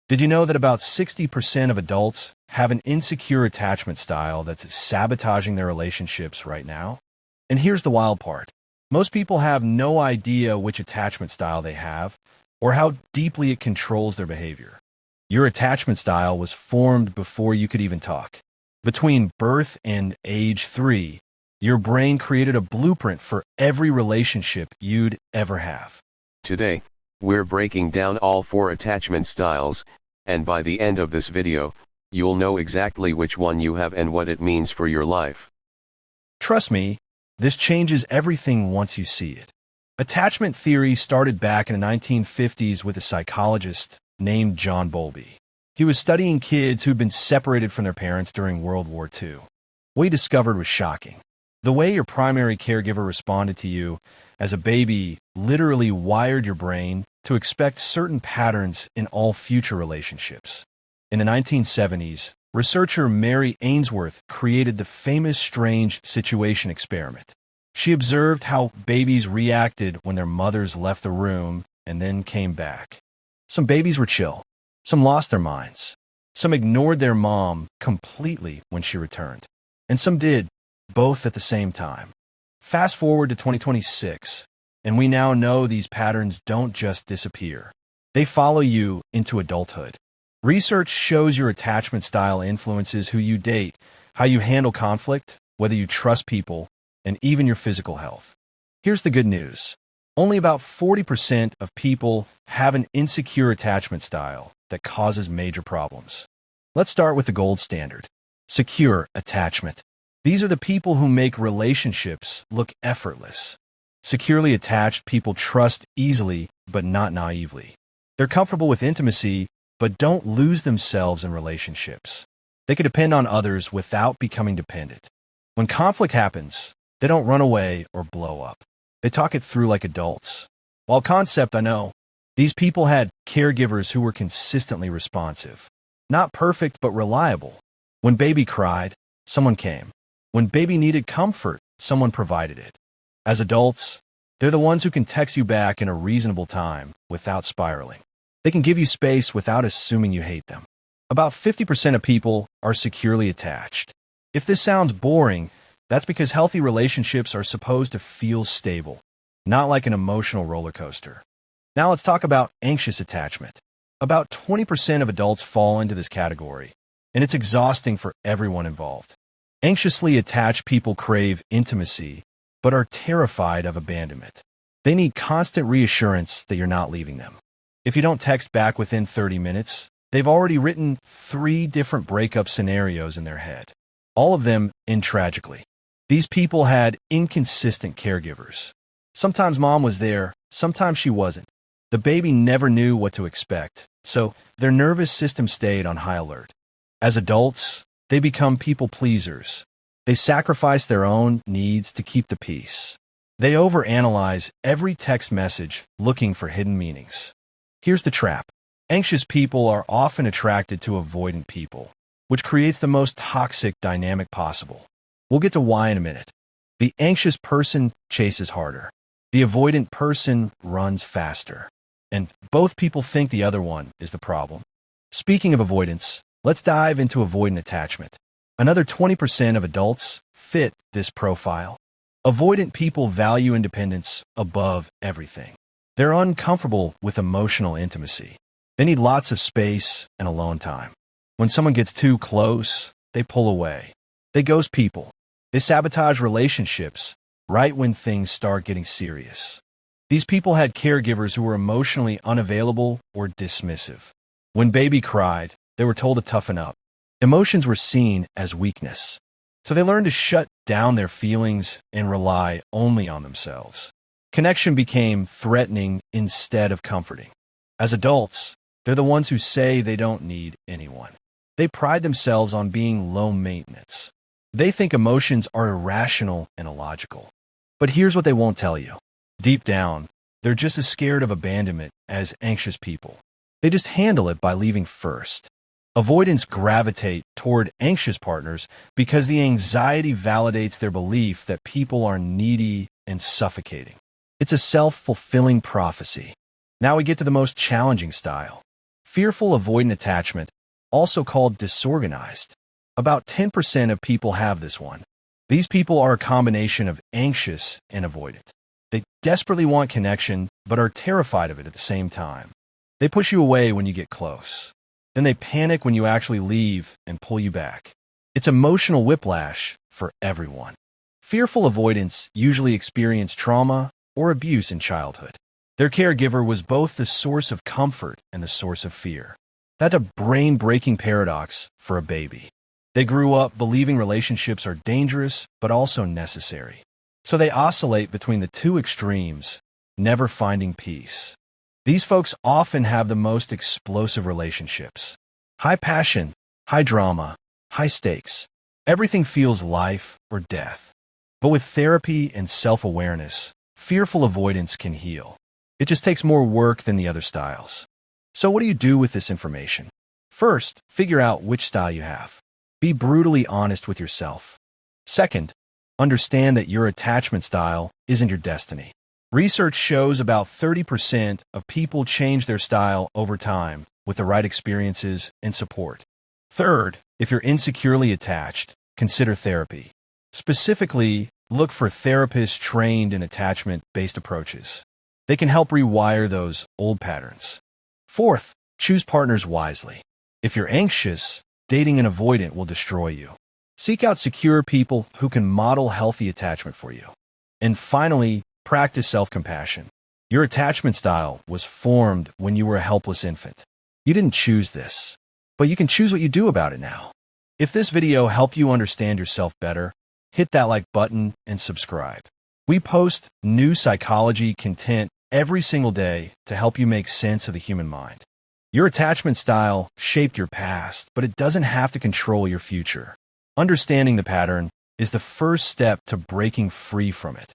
Did you know that about 60% of adults have an insecure attachment style that's sabotaging their relationships right now? And here's the wild part. Most people have no idea which attachment style they have or how deeply it controls their behavior. Your attachment style was formed before you could even talk. Between birth and age 3, your brain created a blueprint for every relationship you'd ever have. Today, we're breaking down all 4 attachment styles, and by the end of this video, you'll know exactly which one you have and what it means for your life. Trust me, this changes everything once you see it. Attachment theory started back in the 1950s with a psychologist named John Bowlby. He was studying kids who'd been separated from their parents during World War II. What he discovered was shocking. The way your primary caregiver responded to you as a baby literally wired your brain to expect certain patterns in all future relationships. In the 1970s, researcher Mary Ainsworth created the famous strange situation experiment. She observed how babies reacted when their mothers left the room and then came back. Some babies were chill. Some lost their minds. Some ignored their mom completely when she returned. And some did, both at the same time. Fast forward to 2026, and we now know these patterns don't just disappear. They follow you into adulthood. Research shows your attachment style influences who you date, how you handle conflict, whether you trust people, and even your physical health. Here's the good news. Only about 40% of people have an insecure attachment style that causes major problems. Let's start with the gold standard. Secure attachment. These are the people who make relationships look effortless. Securely attached people trust easily, but not naively. They're comfortable with intimacy, but don't lose themselves in relationships. They can depend on others without becoming dependent. When conflict happens, they don't run away or blow up. They talk it through like adults. While concept, I know, these people had caregivers who were consistently responsive. Not perfect, but reliable. When baby cried, someone came. When baby needed comfort, someone provided it. As adults, they're the ones who can text you back in a reasonable time without spiraling. They can give you space without assuming you hate them. About 50% of people are securely attached. If this sounds boring, that's because healthy relationships are supposed to feel stable, not like an emotional roller coaster. Now let's talk about anxious attachment. About 20% of adults fall into this category, and it's exhausting for everyone involved. Anxiously attached people crave intimacy, but are terrified of abandonment. They need constant reassurance that you're not leaving them. If you don't text back within 30 minutes, they've already written 3 different breakup scenarios in their head, all of them end tragically. These people had inconsistent caregivers. Sometimes mom was there, sometimes she wasn't. The baby never knew what to expect, so their nervous system stayed on high alert. As adults, they become people pleasers. They sacrifice their own needs to keep the peace. They overanalyze every text message looking for hidden meanings. Here's the trap. Anxious people are often attracted to avoidant people, which creates the most toxic dynamic possible. We'll get to why in a minute. The anxious person chases harder. The avoidant person runs faster. And both people think the other one is the problem. Speaking of avoidance, let's dive into avoidant attachment. Another 20% of adults fit this profile. Avoidant people value independence above everything. They're uncomfortable with emotional intimacy. They need lots of space and alone time. When someone gets too close, they pull away. They ghost people. They sabotage relationships right when things start getting serious. These people had caregivers who were emotionally unavailable or dismissive. When baby cried, they were told to toughen up. Emotions were seen as weakness. So they learned to shut down their feelings and rely only on themselves. Connection became threatening instead of comforting. As adults, they're the ones who say they don't need anyone. They pride themselves on being low maintenance. They think emotions are irrational and illogical. But here's what they won't tell you. Deep down, they're just as scared of abandonment as anxious people. They just handle it by leaving first. Avoidants gravitate toward anxious partners because the anxiety validates their belief that people are needy and suffocating. It's a self-fulfilling prophecy. Now we get to the most challenging style. Fearful avoidant attachment, also called disorganized. About 10% of people have this one. These people are a combination of anxious and avoidant. They desperately want connection, but are terrified of it at the same time. They push you away when you get close. Then they panic when you actually leave and pull you back. It's emotional whiplash for everyone. Fearful avoidants usually experience trauma or abuse in childhood. Their caregiver was both the source of comfort and the source of fear. That's a brain-breaking paradox for a baby. They grew up believing relationships are dangerous but also necessary. So they oscillate between the two extremes, never finding peace. These folks often have the most explosive relationships. High passion, high drama, high stakes. Everything feels life or death. But with therapy and self-awareness, fearful avoidance can heal. It just takes more work than the other styles. So what do you do with this information? First, figure out which style you have. Be brutally honest with yourself. Second, understand that your attachment style isn't your destiny. Research shows about 30% of people change their style over time with the right experiences and support. Third, if you're insecurely attached, consider therapy. Specifically, look for therapists trained in attachment-based approaches. They can help rewire those old patterns. Fourth, choose partners wisely. If you're anxious, dating an avoidant will destroy you. Seek out secure people who can model healthy attachment for you. And finally, practice self-compassion. Your attachment style was formed when you were a helpless infant. You didn't choose this, but you can choose what you do about it now. If this video helped you understand yourself better, hit that like button and subscribe. We post new psychology content every single day to help you make sense of the human mind. Your attachment style shaped your past, but it doesn't have to control your future. Understanding the pattern is the first step to breaking free from it.